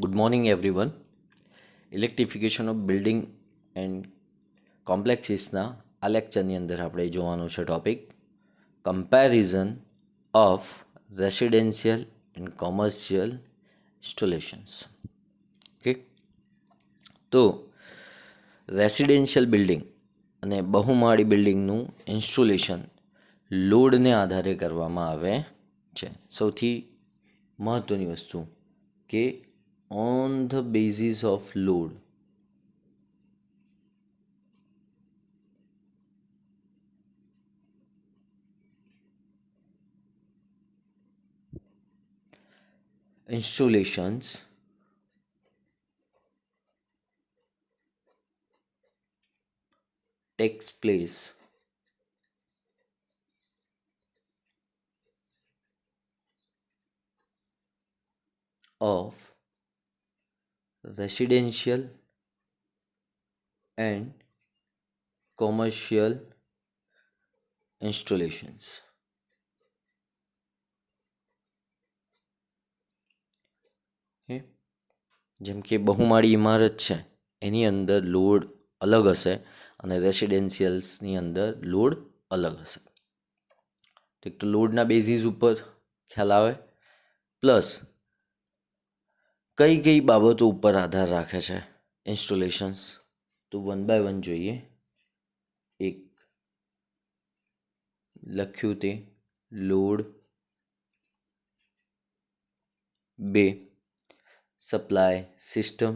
Good morning, everyone. Electrification of building and કોમ્પ્લેક્સીસના આ લેક્ચરની અંદર આપણે જોવાનું છે topic comparison of residential and commercial installations. Okay, તો રેસિડેન્શિયલ બિલ્ડિંગ અને બહુમાળી બિલ્ડિંગનું ઇન્સ્ટોલેશન લોડને આધારે કરવામાં આવે છે. સૌથી મહત્ત્વની વસ્તુ કે on the basis of load. Installations takes place of residential and commercial installations. Okay. જેમ કે બહુમાળી ઇમારત છે એની અંદર લોડ અલગ હશે અને રેસિડેન્શિયલ્સની અંદર લોડ અલગ હશે. ઠીક, તો લોડના બેઝિસ ઉપર ખ્યાલ આવે, પ્લસ કઈ કઈ બાબતો ઉપર આધાર રાખે છે ઇન્સ્ટોલેશન્સ, તો વન બાય વન જોઈએ. એક લખ્યું તે લોડ, 2 સપ્લાય સિસ્ટમ,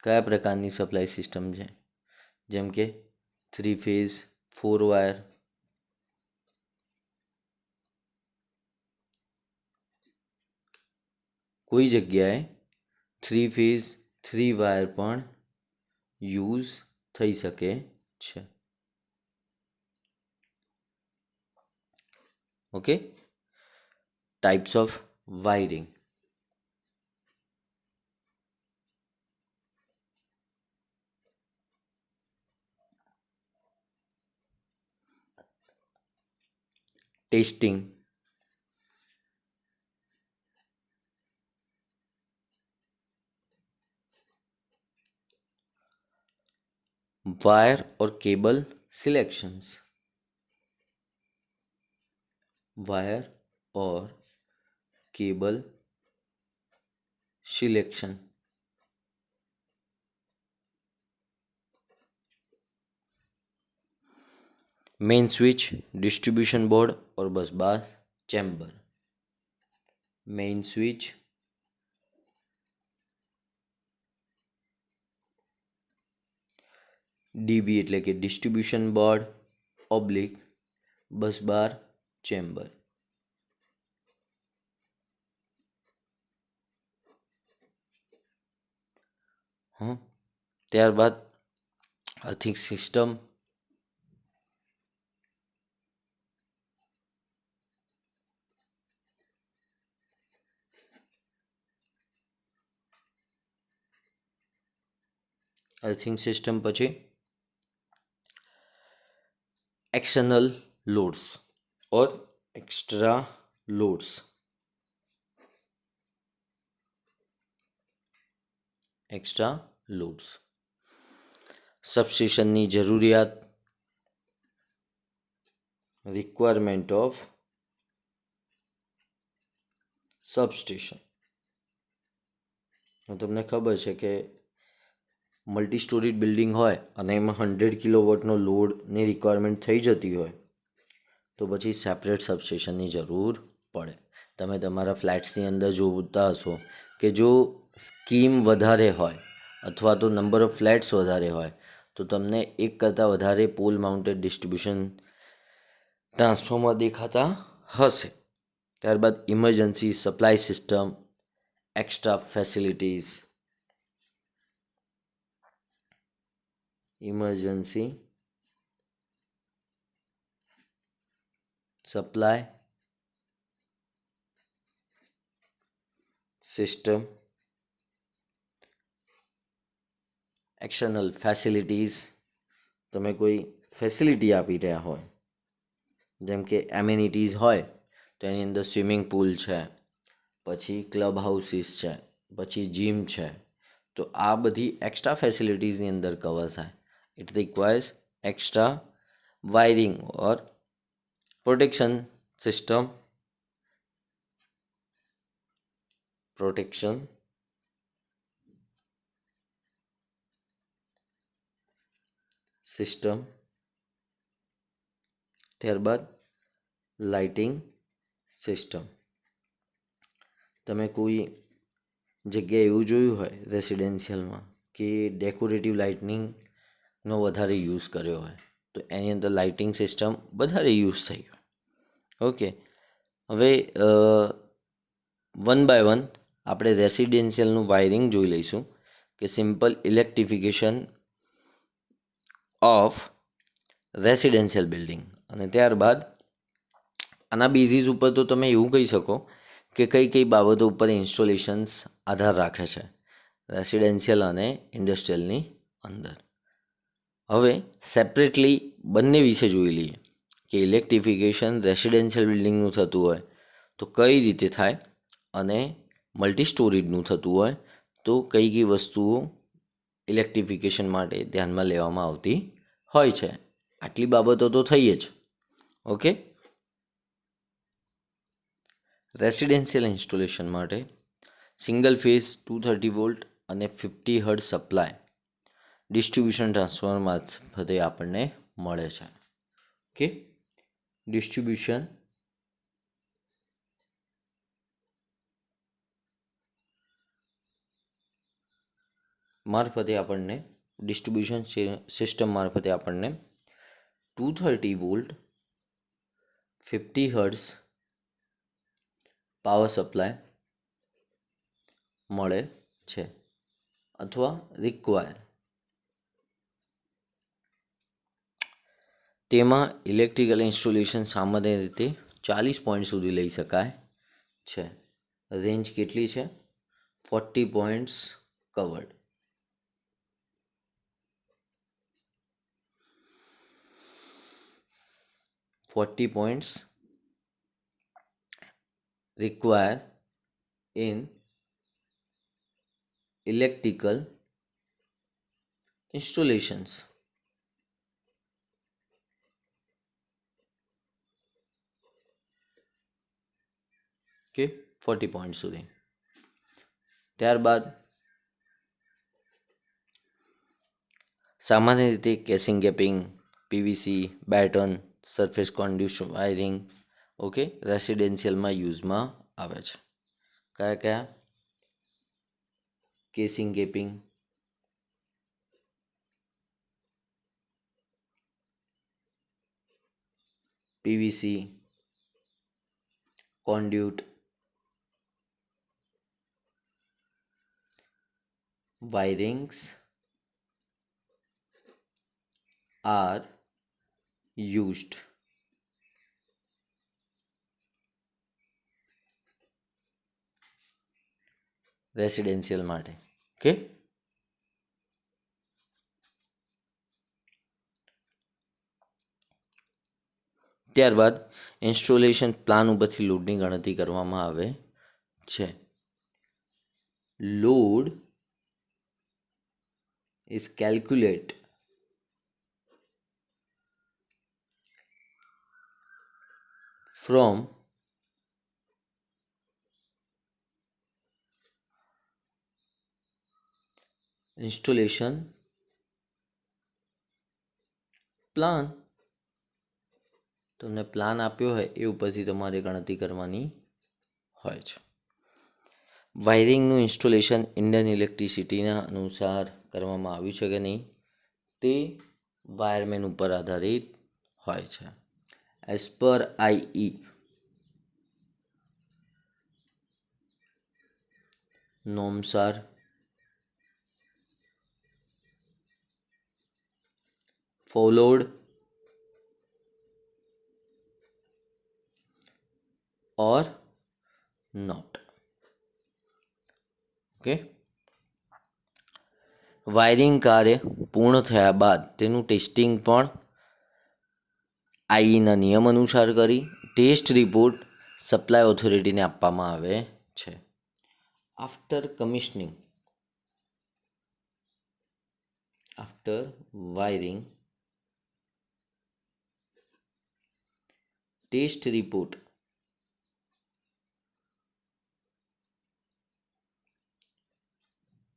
કયા પ્રકારની સપ્લાય સિસ્ટમ છે, જેમ કે 3 ફેઝ 4 વાયર, કોઈ જગ્યાએ 3 ફેઝ 3 વાયર પણ યુઝ થઈ શકે છે. Okay, types of wiring. Testing, wire और केबल सिलेक्शंस, वायर और cable selection, main switch, distribution board और बस बार चैम्बर. मेन स्विच, ડીબી એટલે કે ડિસ્ટ્રીબ્યુશન બોર્ડ ઓબ્લિક બસ બાર ચેમ્બર. ત્યારબાદ અર્થિંગ સિસ્ટમ, અર્થિંગ સિસ્ટમ પછી एक्सटर्नल लोड्स और एक्स्ट्रा लोड्स. एक्स्ट्रा लोड्स, सबस्टेशनની જરૂરિયાત, રિક્વાયરમેન્ટ ઓફ સબસ્ટેશન. તમને ખબર છે કે મલ્ટી સ્ટોરીડ બિલ્ડિંગ હોય અને એમાં 100 કિલોવોટનો લોડની રિક્વાયરમેન્ટ થઈ જતી હોય તો પછી સેપરેટ સબસ્ટેશનની જરૂર પડે. તમે તમારા ફ્લેટ્સની અંદર જોતા હશો કે જો સ્કીમ વધારે હોય અથવા તો નંબર ઓફ ફ્લેટ્સ વધારે હોય તો તમને એક કરતાં વધારે પોલ માઉન્ટેડ ડિસ્ટ્રીબ્યુશન ટ્રાન્સફોર્મર દેખાતા હશે. ત્યારબાદ emergency supply system, extra facilities, emergency supply system, external facilities. તમે કોઈ ફેસિલિટી આપી રહ્યા હોય, જેમ કે એમ્યુનિટીઝ હોય તો એની અંદર સ્વિમિંગ પુલ છે, પછી ક્લબ હાઉસીસ છે, પછી જીમ છે. તો આ બધી એક્સ્ટ્રા ફેસિલિટીઝની અંદર કવર થાય. It requires extra wiring or protection system ત્યારબાદ લાઇટિંગ સિસ્ટમ. તમે કોઈ જગ્યાએ એવું જોયું હોય રેસિડેન્શિયલમાં કે ડેકોરેટિવ લાઇટનિંગનો વધારે યુઝ કર્યો હોય, તો એની અંદર લાઇટિંગ સિસ્ટમ વધારે યુઝ થઈ હોય. ઓકે, હવે વન બાય વન આપણે રેસિડેન્શિયલનું વાયરિંગ જોઈ લઈશું કે simple electrification of residential building. અને ત્યારબાદ આના બેઝિસ ઉપર તો તમે એવું કહી શકો કે કઈ કઈ બાબતો ઉપર ઇન્સ્ટોલેશન્સ આધાર રાખે છે રેસિડેન્શિયલ અને ઇન્ડસ્ટ્રીયલની અંદર. હવે સેપરેટલી બંને વિશે જોઈ લઈએ કે ઇલેક્ટ્રિફિકેશન રેસિડેન્શિયલ બિલ્ડિંગનું થતું હોય તો કઈ રીતે થાય, અને મલ્ટી સ્ટોરીજનું થતું હોય તો કઈ કઈ વસ્તુઓ ઇલેક્ટ્રિફિકેશન માટે ધ્યાનમાં લેવામાં આવતી હોય છે. આટલી બાબતો તો થઈ જ. ઓકે, રેસિડેન્શિયલ ઇન્સ્ટોલેશન માટે સિંગલ ફેઝ 230 વોલ્ટ અને 50 હર્ટ્ઝ સપ્લાય ડિસ્ટ્રીબ્યુશન ટ્રાન્સફોર્મર મારફતે આપણને મળે છે. ઓકે, ડિસ્ટ્રીબ્યુશન સિસ્ટમ મારફતે આપણને 230 વોલ્ટ 50 હર્ટ્ઝ પાવર સપ્લાય મળે છે અથવા રિક્વાયર. તેમાં ઇલેક્ટ્રિકલ ઇન્સ્ટોલેશન સામાન્ય રીતે 40 પોઈન્ટ સુધી લઈ શકાય છે. રેન્જ કેટલી છે? 40 points covered. points require in electrical installations. Okay, 40 point સુધી. ત્યારબાદ સામાન્ય રીતે casing capping, PVC, batten, surface conduction wiring okay રેસિડેન્શિયલમાં યુઝમાં આવે છે. કયા કયા? Casing capping, PVC, conduit, wirings are used. Residential માટે. ઓકે, ત્યારબાદ ઇન્સ્ટોલેશન પ્લાન ઉપરથી લોડની ગણતરી કરવામાં આવે છે. Load is calculate from installation plan. તમને પ્લાન આપ્યો હોય એ ઉપરથી તમારે ગણતરી કરવાની હોય છે. વાયરિંગનું ઇન્સ્ટોલેશન ઇન્ડિયન ઇલેક્ટ્રિસિટીના અનુસાર કરવામાં આવ્યું છે કે નહીં તે વાયરમેન ઉપર આધારિત હોય છે. As per I norms are followed or not. Okay, wiring કાર્ય પૂર્ણ થયા બાદ તેનું ટેસ્ટિંગ પણ આઈના નિયમ અનુસાર કરી ટેસ્ટ રિપોર્ટ સપ્લાય ઓથોરિટીને આપવામાં આવે છે. After commissioning, after wiring, test report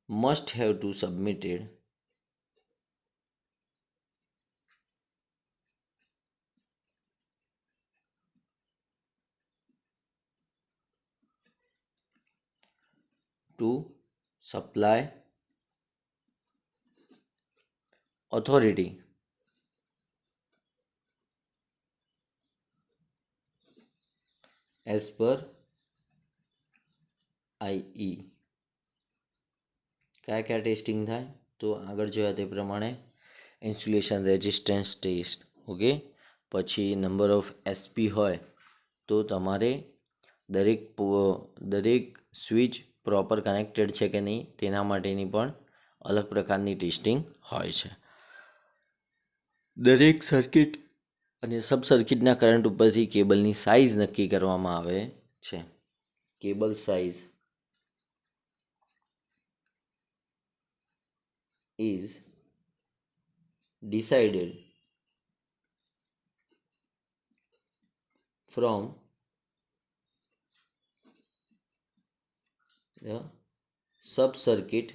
must have to submitted to supply authority as per IE. क्या टेस्टिंग થાય તો આગળ જોયા તે પ્રમાણે ઇન્સ્યુલેશન રેઝિસ્ટન્સ ટેસ્ટ, ઓકે. પછી નંબર ઓફ એસપી હોય તો તમારે દરેક સ્વિચ પ્રોપર કનેક્ટેડ છે કે નહીં તેના માટેની પણ અલગ પ્રકારની ટેસ્ટિંગ હોય છે. દરેક સર્કિટ અને સબ સર્કિટના કરંટ ઉપરથી કેબલની સાઇઝ નક્કી કરવામાં આવે છે. Cable size is decided from the sub-circuit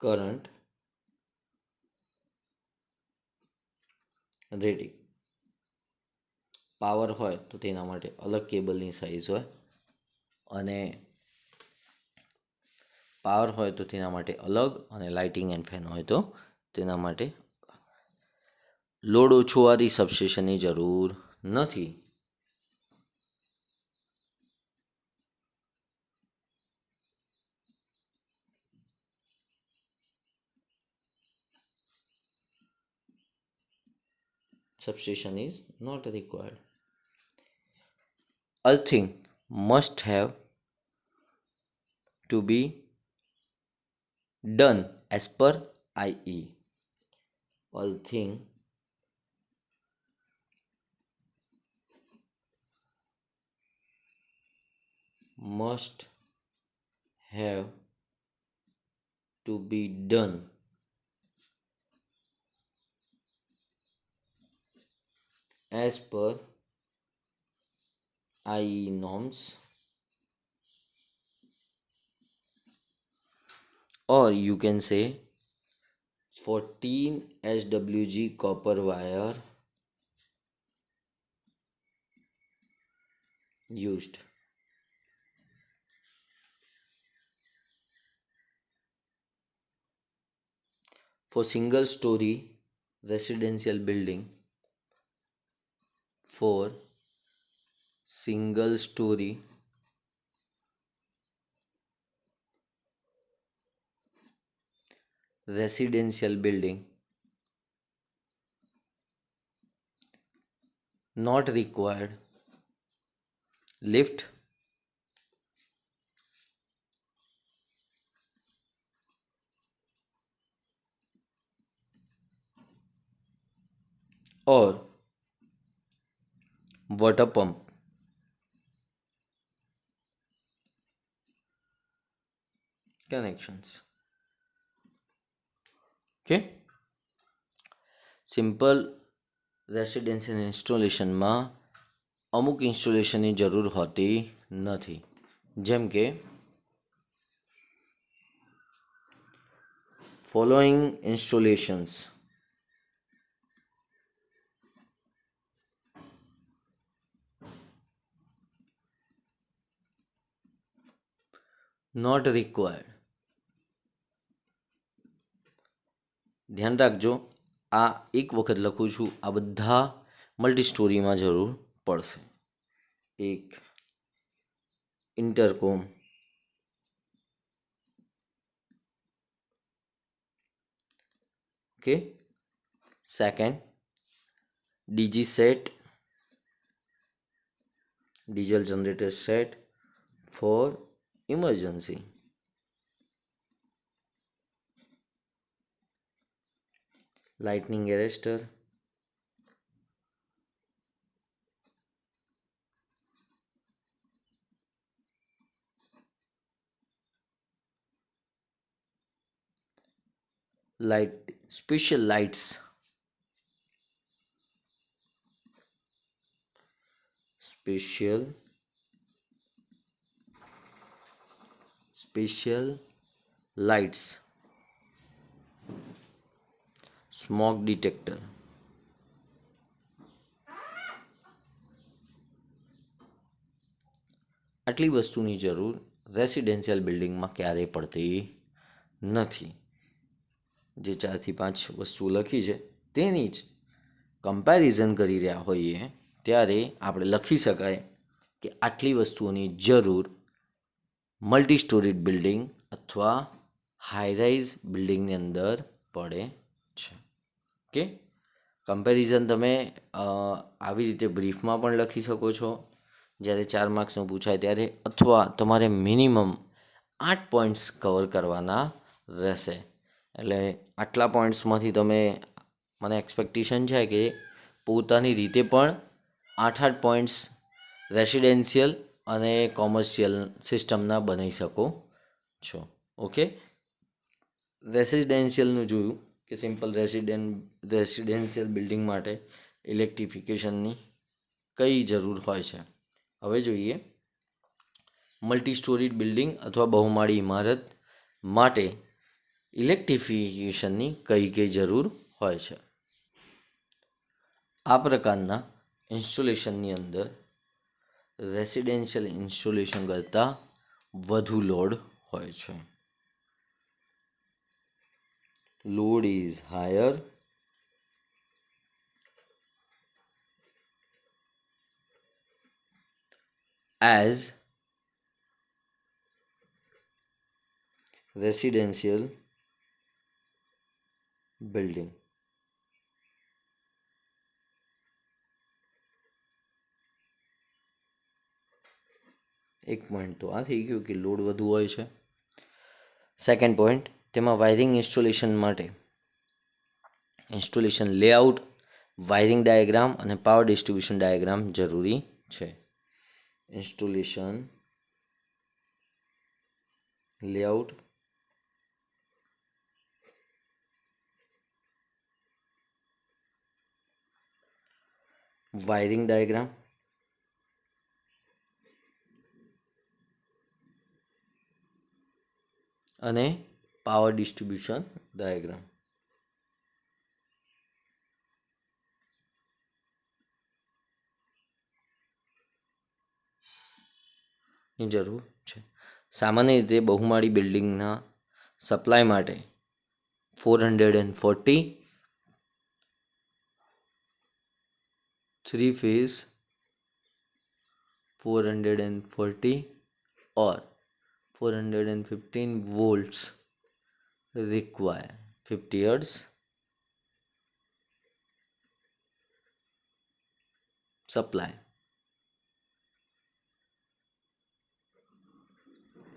current rating. Power હોય તો તેના માટે અલગ કેબલની સાઇઝ હોય અને પાવર હોય તો તેના માટે અલગ અને લાઇટિંગ એન્ડ ફેન હોય તો તેના માટે લોડ ઓછો હોવાથી સબસ્ટેશનની જરૂર નથી. Substation is not required. Earthing must have to be done as per IE. Earthing must have to be done as per IE norms, or you can say 14 SWG copper wire used. For single story residential building, for single story residential building, not required lift or water pump. Connections. Okay. Simple residential ઇન્સ્ટોલેશનમાં અમુક ઇન્સ્ટોલેશનની જરૂર હોતી નથી, જેમ કે following installations: not required. ધ્યાન રાખજો, આ એક વખત લખું છું, આ બધા મલ્ટી સ્ટોરીમાં જરૂર પડશે. એક intercom, okay. Second DG set, diesel generator set for emergency. Lightning arrester, light special lights, special lights, smoke detector, આટલી વસ્તુની જરૂર રેસિડેન્શિયલ બિલ્ડિંગમાં ક્યારેય પડતી નથી. જે 4 થી 5 વસ્તુ લખી છે તેની જ કમ્પેરિઝન કરી રહ્યા હોઈએ ત્યારે આપણે લખી શકાય કે આટલી વસ્તુઓની જરૂર મલ્ટી સ્ટોરીડ બિલ્ડિંગ અથવા હાઈરાઇઝ બિલ્ડિંગની અંદર પડે છે. ઓકે, કમ્પેરિઝન તમે આવી રીતે બ્રીફમાં પણ લખી શકો છો જ્યારે 4 માર્ક્સનું પૂછાય ત્યારે, અથવા તમારે મિનિમમ 8 પોઈન્ટ્સ કવર કરવાના રહેશે. એટલે આટલા પોઈન્ટ્સમાંથી તમે, મને એક્સપેક્ટેશન છે કે પોતાની રીતે પણ 8 પોઈન્ટ્સ રેસિડેન્શિયલ અને કોમર્શિયલ સિસ્ટમના બનાવી શકો છો. ઓકે, રેસિડેન્શિયલનું જોયું કે સિમ્પલ રેસિડેન્શિયલ બિલ્ડિંગ માટે ઇલેક્ટ્રિફિકેશનની કઈ જરૂર હોય છે. હવે જોઈએ મલ્ટી સ્ટોરીડ બિલ્ડિંગ અથવા બહુમાળી ઇમારત માટે ઇલેક્ટ્રિફિકેશનની કઈ જરૂર હોય છે. આ પ્રકારના ઇન્સ્ટોલેશનની અંદર રેસિડેન્શિયલ ઇન્સ્ટોલેશન કરતાં વધુ લોડ હોય છે. Load is higher as residential building. એક પોઈન્ટ તો આ થઈ ગયું કે લોડ વધુ હોય છે. સેકન્ડ પોઈન્ટ, તેમાં વાયરિંગ ઇન્સ્ટોલેશન માટે ઇન્સ્ટોલેશન લેઆઉટ, વાયરિંગ ડાયાગ્રામ અને પાવર ડિસ્ટ્રીબ્યુશન ડાયાગ્રામ જરૂરી છે. ઇન્સ્ટોલેશન લેઆઉટ, વાયરિંગ ડાયાગ્રામ અને પાવર ડિસ્ટ્રીબ્યુશન ડાયાગ્રામ. ની જરૂર છે. સામાન્ય રીતે બહુમાળી બિલ્ડિંગના સપ્લાય માટે 440 3 phase 440 or 415 volts require 50 hertz supply.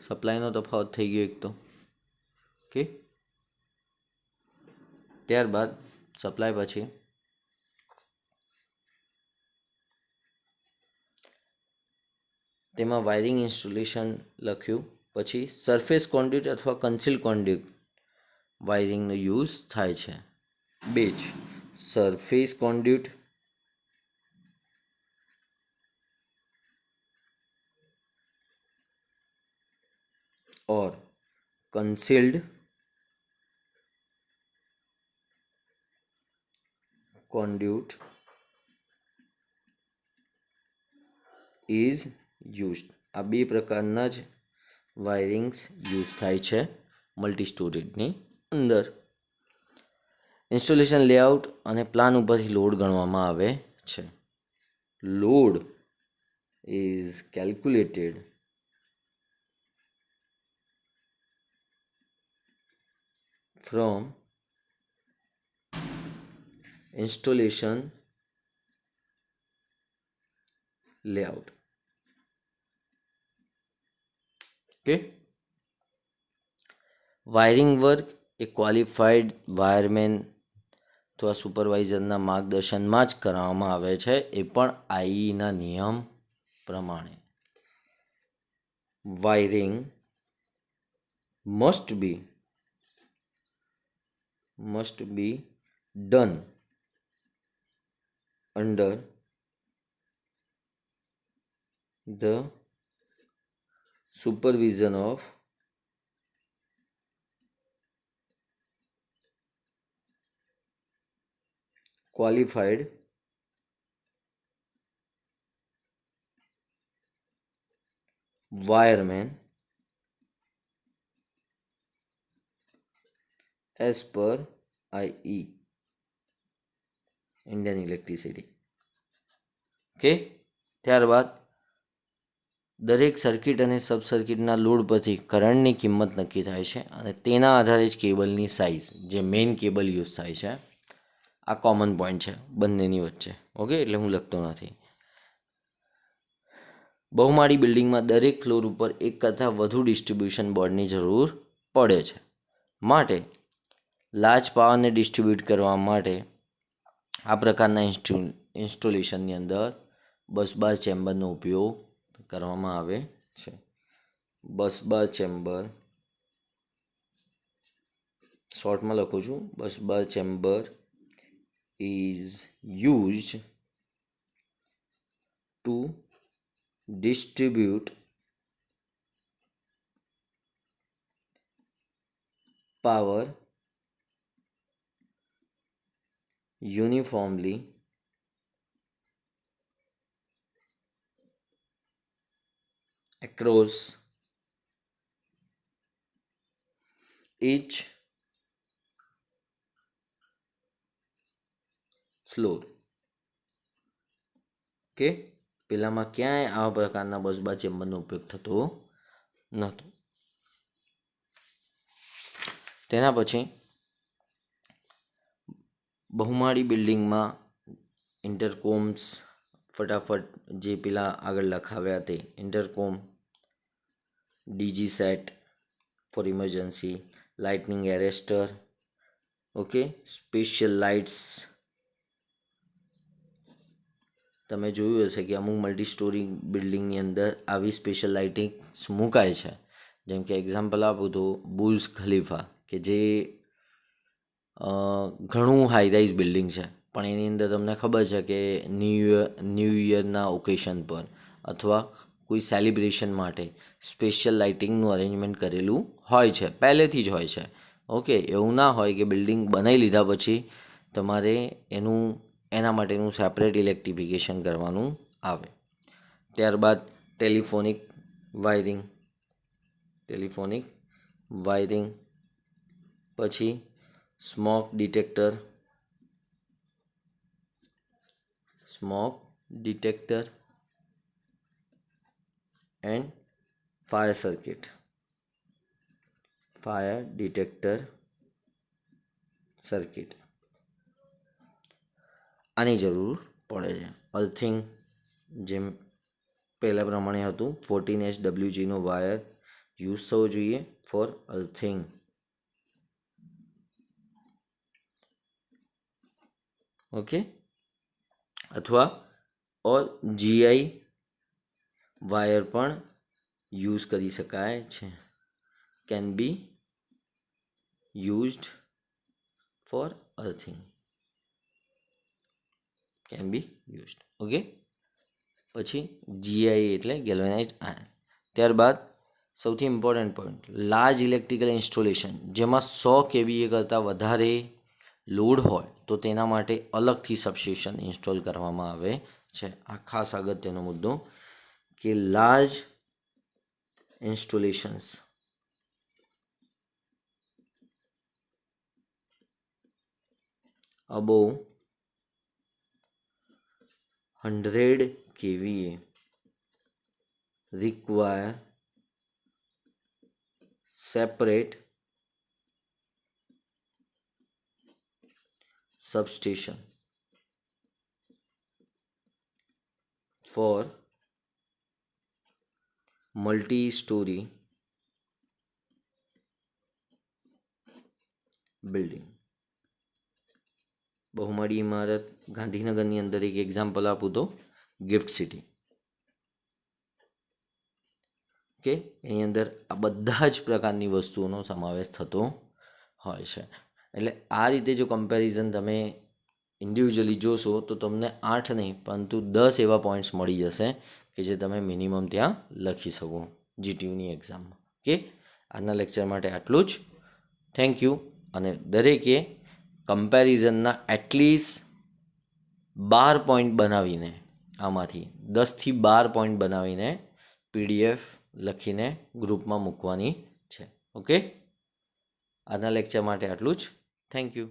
સપ્લાયનો તફાવત થઈ ગયો એક તો. ઓકે, ત્યારબાદ સપ્લાય પછી તેમાં વાયરિંગ ઇન્સ્ટોલેશન લખ્યું, પછી સરફેસ કોન્ડ્યુટ અથવા કન્સીલ કોન્ડ્યુટ વાયરિંગનો યુઝ થાય છે. બે જ, surface કોન્ડ્યુટ or concealed conduit is used. આ બે પ્રકારના જ વાયરિંગ્સ યુઝ થાય છે મલ્ટી સ્ટોરેજની અંદર. ઇન્સ્ટોલેશન લેઆઉટ અને પ્લાન ઉપરથી લોડ ગણવામાં આવે છે. Load is calculated from installation layout. Okay, wiring work, a qualified wireman તો આ સુપરવાઇઝરના માર્ગદર્શનમાં જ કરવામાં આવે છે, એ પણ આઈઈના નિયમ પ્રમાણે. Wiring must be done under the supervision of qualified wireman as per IE, Indian electricity. Okay, ત્યારબાદ દરેક સર્કિટ અને સબ સર્કિટના લોડ પરથી કરંટની કિંમત નક્કી થાય છે અને તેના આધારે જ કેબલની સાઇઝ, જે મેઇન કેબલ યુઝ થાય છે, આ કોમન પોઈન્ટ છે બંનેની વચ્ચે. ઓકે, એટલે હું લખતો નથી. બહુમાળી બિલ્ડિંગમાં દરેક ફ્લોર ઉપર એક કરતાં વધુ ડિસ્ટ્રીબ્યુશન બોર્ડની જરૂર પડે છે. માટે લાર્જ પાવરને ડિસ્ટ્રીબ્યુટ કરવા માટે આ પ્રકારના ઇન્સ્ટોલેશનની અંદર બસબાર ચેમ્બરનો ઉપયોગ કરવામાં આવે છે. બસબાર ચેમ્બર, શોર્ટમાં લખું છું, busbar chamber is used to distribute power uniformly across each floor. Okay, પેલામાં ક્યાંય આવા પ્રકારના બસબાર ચેમ્બરનો ઉપયોગ થતો નહોતો. તેના પછી બહુમાળી બિલ્ડિંગમાં ઇન્ટરકોમ્સ, ફટાફટ જે પેલા આગળ લખાવ્યા તે intercom, DG set for emergency, lightning arrester, okay, special lights. તમે જોયું હશે કે અમુક મલ્ટી સ્ટોરી બિલ્ડિંગની અંદર આવી સ્પેશિયલ લાઇટિંગ્સ મુકાય છે. જેમ કે એક્ઝામ્પલ આપું તો બુર્જ ખલીફા, કે જે ઘણું હાઈ રાઇઝ બિલ્ડિંગ છે, પણ એની અંદર તમને ખબર છે કે ન્યૂ યરના ઓકેશન પર અથવા કોઈ સેલિબ્રેશન માટે સ્પેશિયલ લાઇટિંગનું અરેન્જમેન્ટ કરેલું હોય છે, પહેલેથી જ હોય છે. ઓકે, એવું ના હોય કે બિલ્ડિંગ બનાવી લીધા પછી તમારે એના માટેનું સેપરેટ ઇલેક્ટ્રિફિકેશન કરવાનું આવે. ત્યારબાદ ટેલિફોનિક વાયરિંગ, પછી smoke detector and fire detector circuit, આની જરૂર પડે છે. અર્થિંગ, જેમ પહેલાં પ્રમાણે હતું, 14 SWGનો વાયર યુઝ થવો જોઈએ ફોર અર્થિંગ. ઓકે, અથવા GI વાયર પણ યુઝ કરી શકાય છે, can be used four earthing, okay. પછી GI એટલે ગેલ્વેનાઇઝ્ડ આયર્ન. ત્યારબાદ સૌથી important point, large electrical installation, જેમાં 100 kVA કરતાં વધારે લોડ હોય તો તેના માટે અલગથી સબસ્ટેશન ઇન્સ્ટોલ કરવામાં આવે છે. આ ખાસ અગત્યનો મુદ્દો કે large installations above 100 kVA require separate substation for multi-story building. બહુમાળી ઇમારત ગાંધીનગરની અંદર એક એક્ઝામ્પલ આપું તો ગિફ્ટ સિટી. કે એની અંદર આ બધા જ પ્રકારની વસ્તુઓનો સમાવેશ થતો હોય છે. એટલે આ રીતે જો કમ્પેરિઝન તમે ઇન્ડિવિજ્યુઅલી જોશો તો તમને 8 નહીં પરંતુ 10 એવા પોઈન્ટ્સ મળી જશે કે જે તમે મિનિમમ ત્યાં લખી શકો જીટીયુની એક્ઝામમાં. ઓકે, આજના લેક્ચર માટે આટલું જ. Thank you. અને દરેકે કમ્પેરિઝનના એટલીસ્ટ 12 પોઈન્ટ બનાવીને, આમાંથી 10થી 12 પોઈન્ટ બનાવીને પીડીએફ લખીને ગ્રુપમાં મૂકવાની છે. ઓકે, આજના લેક્ચર માટે આટલું જ. Thank you.